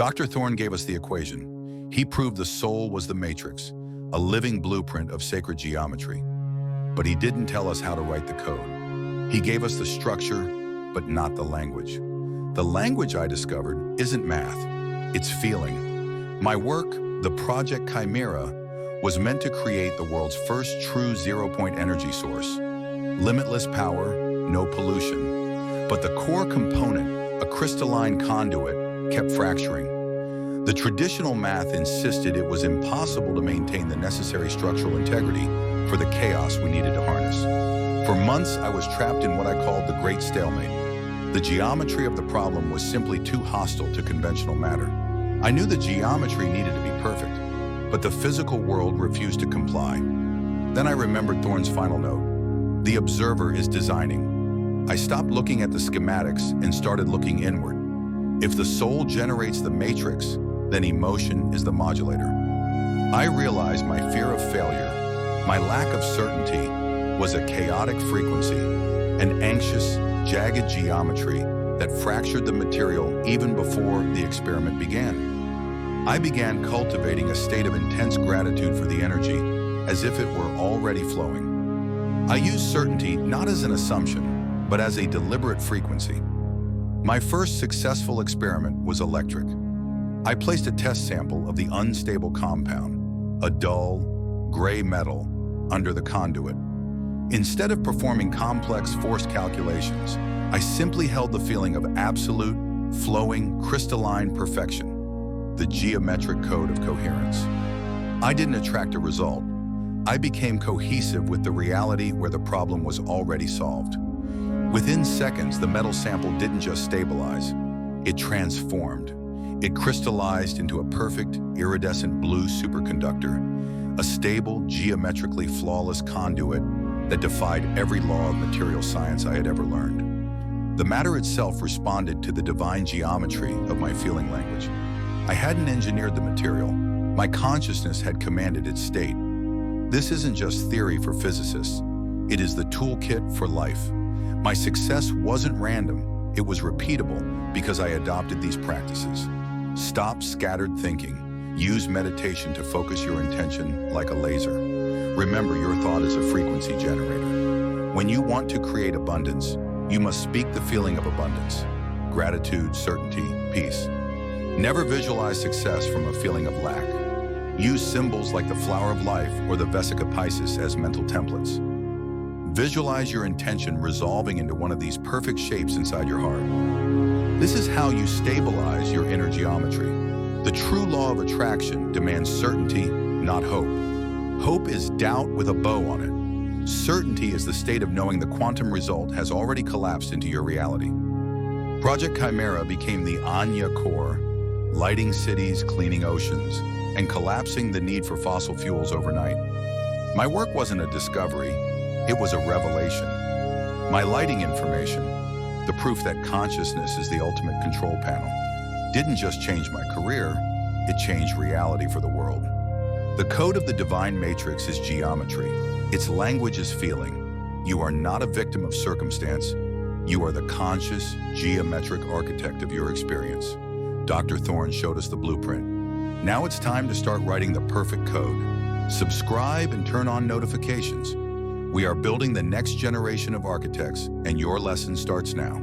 Dr. Thorne gave us the equation. He proved the soul was the matrix, a living blueprint of sacred geometry. But he didn't tell us how to write the code. He gave us the structure, but not the language. The language, I discovered, isn't math, it's feeling. My work, the Project Chimera, was meant to create the world's first true zero-point energy source. Limitless power, no pollution. But the core component, a crystalline conduit, kept fracturing. The traditional math insisted it was impossible to maintain the necessary structural integrity for the chaos we needed to harness. For months, I was trapped in what I called the Great Stalemate. The geometry of the problem was simply too hostile to conventional matter. I knew the geometry needed to be perfect, but the physical world refused to comply. Then I remembered Thorne's final note. The observer is designing. I stopped looking at the schematics and started looking inward. If the soul generates the matrix, then emotion is the modulator. I realized my fear of failure, my lack of certainty, was a chaotic frequency, an anxious, jagged geometry that fractured the material even before the experiment began. I began cultivating a state of intense gratitude for the energy, as if it were already flowing. I used certainty not as an assumption, but as a deliberate frequency. My first successful experiment was electric. I placed a test sample of the unstable compound, a dull, gray metal, under the conduit. Instead of performing complex force calculations, I simply held the feeling of absolute, flowing, crystalline perfection, the geometric code of coherence. I didn't attract a result. I became cohesive with the reality where the problem was already solved. Within seconds, the metal sample didn't just stabilize, it transformed. It crystallized into a perfect, iridescent blue superconductor, a stable, geometrically flawless conduit that defied every law of material science I had ever learned. The matter itself responded to the divine geometry of my feeling language. I hadn't engineered the material. My consciousness had commanded its state. This isn't just theory for physicists. It is the toolkit for life. My success wasn't random. It was repeatable because I adopted these practices. Stop scattered thinking. Use meditation to focus your intention like a laser. Remember, your thought is a frequency generator. When you want to create abundance, you must speak the feeling of abundance. Gratitude, certainty, peace. Never visualize success from a feeling of lack. Use symbols like the flower of life or the Vesica Piscis as mental templates. Visualize your intention resolving into one of these perfect shapes inside your heart. This is how you stabilize your inner geometry. The true law of attraction demands certainty, not hope. Hope is doubt with a bow on it. Certainty is the state of knowing the quantum result has already collapsed into your reality. Project Chimera became the Anya core, lighting cities, cleaning oceans, and collapsing the need for fossil fuels overnight. My work wasn't a discovery, it was a revelation. My lighting information, the proof that consciousness is the ultimate control panel, didn't just change my career, it changed reality for the world. The code of the divine matrix is geometry. Its language is feeling. You are not a victim of circumstance. You are the conscious, geometric architect of your experience. Dr. Thorne showed us the blueprint. Now it's time to start writing the perfect code. Subscribe and turn on notifications. We are building the next generation of architects, and your lesson starts now.